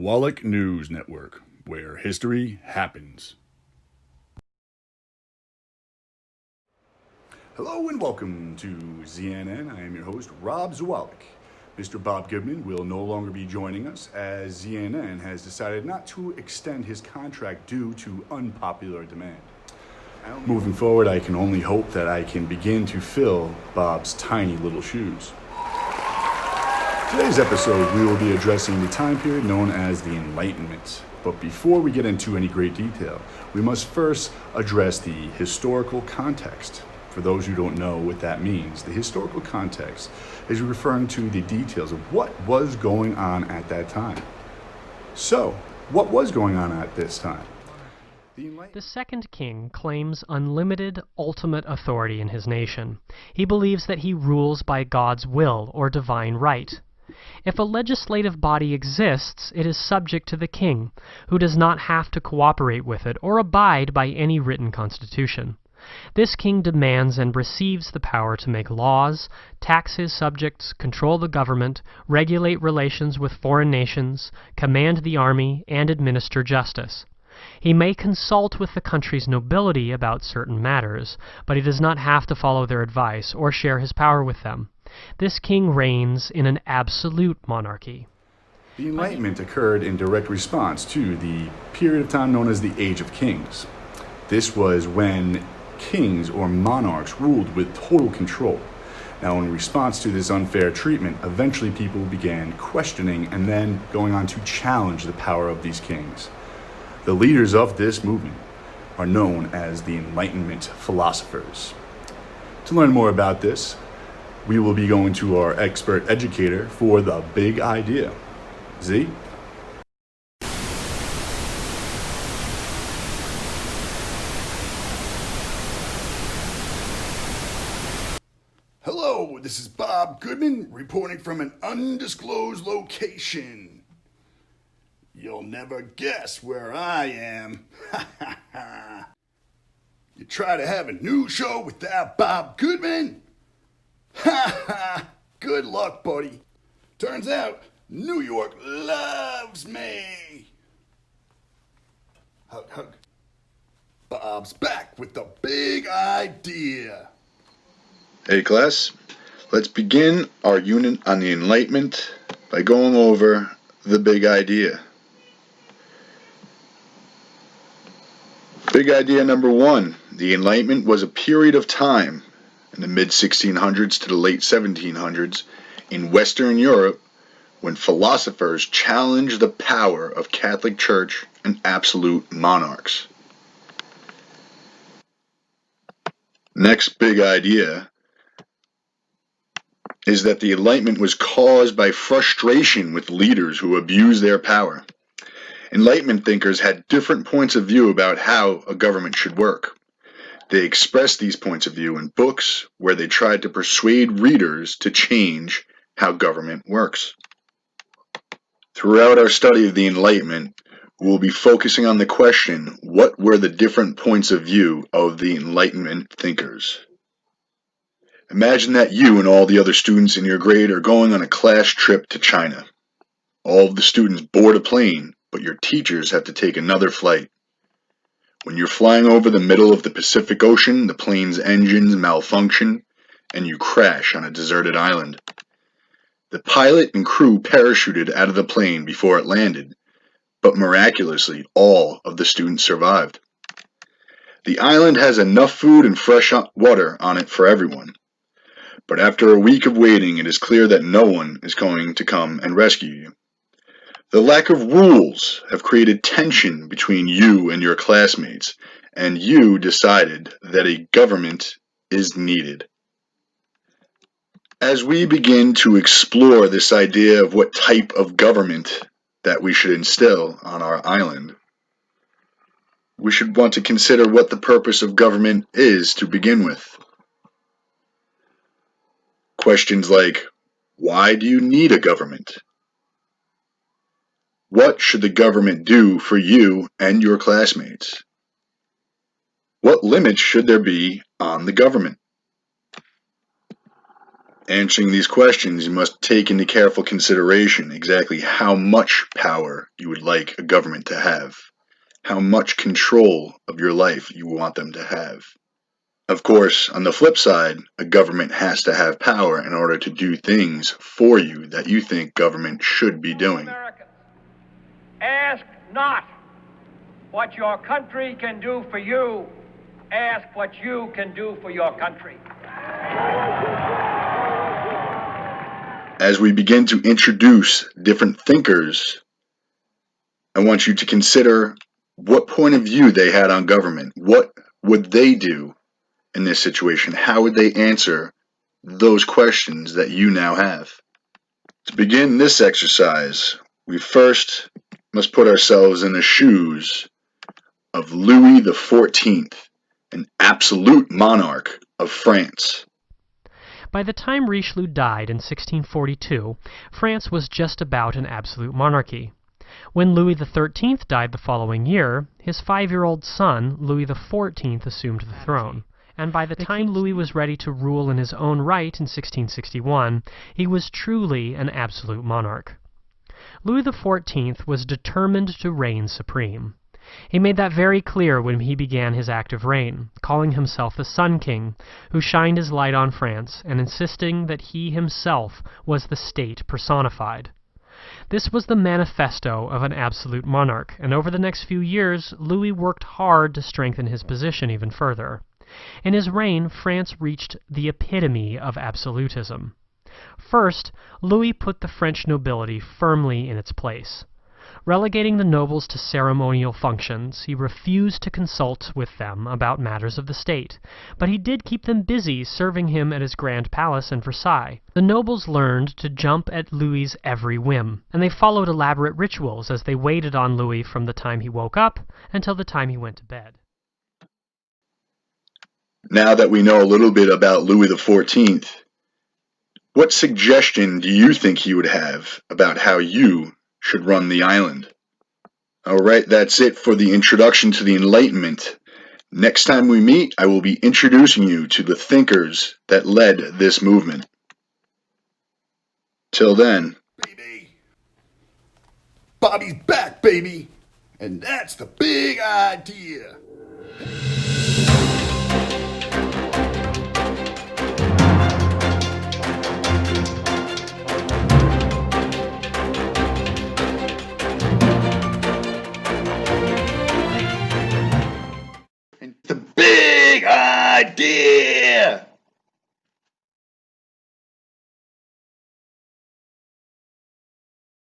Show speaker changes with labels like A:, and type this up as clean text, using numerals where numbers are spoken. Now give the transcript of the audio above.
A: Zawolik News Network, where history happens. Hello and welcome to ZNN. I am your host, Rob Zawolik. Mr. Bob Goodman will no longer be joining us as ZNN has decided not to extend his contract due to unpopular demand. Moving forward, I can only hope that I can begin to fill Bob's tiny little shoes. Today's episode, we will be addressing the time period known as the Enlightenment. But before we get into any great detail, we must first address the historical context. For those who don't know what that means, the historical context is referring to the details of what was going on at that time. So, what was going on at this time?
B: The second king claims unlimited, ultimate authority in his nation. He believes that he rules by God's will or divine right. If a legislative body exists, it is subject to the king, who does not have to cooperate with it or abide by any written constitution. This king demands and receives the power to make laws, tax his subjects, control the government, regulate relations with foreign nations, command the army, and administer justice. He may consult with the country's nobility about certain matters, but he does not have to follow their advice or share his power with them. This king reigns in an absolute monarchy.
A: The Enlightenment occurred in direct response to the period of time known as the Age of Kings. This was when kings or monarchs ruled with total control. Now, in response to this unfair treatment, eventually people began questioning and then going on to challenge the power of these kings. The leaders of this movement are known as the Enlightenment philosophers. To learn more about this, we will be going to our expert educator for the big idea. Z? Hello, this is Bob Goodman reporting from an undisclosed location. You'll never guess where I am. You try to have a news show without Bob Goodman? Good luck, buddy. Turns out, New York loves me. Hug, hug. Bob's back with the big idea.
C: Hey class, let's begin our unit on the Enlightenment by going over the big idea. Big idea number one, the Enlightenment was a period of time in the mid-1600s to the late 1700s in Western Europe when philosophers challenged the power of Catholic Church and absolute monarchs. Next big idea is that the Enlightenment was caused by frustration with leaders who abused their power. Enlightenment thinkers had different points of view about how a government should work. They expressed these points of view in books where they tried to persuade readers to change how government works. Throughout our study of the Enlightenment, we will be focusing on the question, what were the different points of view of the Enlightenment thinkers? Imagine that you and all the other students in your grade are going on a class trip to China. All of the students board a plane, but your teachers have to take another flight. When you're flying over the middle of the Pacific Ocean, the plane's engines malfunction, and you crash on a deserted island. The pilot and crew parachuted out of the plane before it landed, but miraculously, all of the students survived. The island has enough food and fresh water on it for everyone. But after a week of waiting, it is clear that no one is going to come and rescue you. The lack of rules have created tension between you and your classmates, and you decided that a government is needed. As we begin to explore this idea of what type of government that we should instill on our island, we should want to consider what the purpose of government is to begin with. Questions like, why do you need a government? What should the government do for you and your classmates? What limits should there be on the government? Answering these questions, you must take into careful consideration exactly how much power you would like a government to have, how much control of your life you want them to have. Of course, on the flip side, a government has to have power in order to do things for you that you think government should be doing.
D: Americans, ask not what your country can do for you, ask what you can do for your country.
C: As we begin to introduce different thinkers, I want you to consider what point of view they had on government. What would they do in this situation? How would they answer those questions that you now have? To begin this exercise, we first must put ourselves in the shoes of Louis XIV, an absolute monarch of France.
B: By the time Richelieu died in 1642, France was just about an absolute monarchy. When Louis XIII died the following year, his 5-year-old son, Louis XIV, assumed the throne. And by the time Louis was ready to rule in his own right in 1661, he was truly an absolute monarch. Louis XIV was determined to reign supreme. He made that very clear when he began his active reign, calling himself the Sun King, who shined his light on France and insisting that he himself was the state personified. This was the manifesto of an absolute monarch, and over the next few years, Louis worked hard to strengthen his position even further. In his reign, France reached the epitome of absolutism. First, Louis put the French nobility firmly in its place. Relegating the nobles to ceremonial functions, he refused to consult with them about matters of the state, but he did keep them busy serving him at his grand palace in Versailles. The nobles learned to jump at Louis's every whim, and they followed elaborate rituals as they waited on Louis from the time he woke up until the time he went to bed.
C: Now that we know a little bit about Louis XIV, what suggestion do you think he would have about how you should run the island? Alright, that's it for the introduction to the Enlightenment. Next time we meet, I will be introducing you to the thinkers that led this movement. Till then.
A: Baby, Bobby's back, baby, and that's the big idea. The big idea.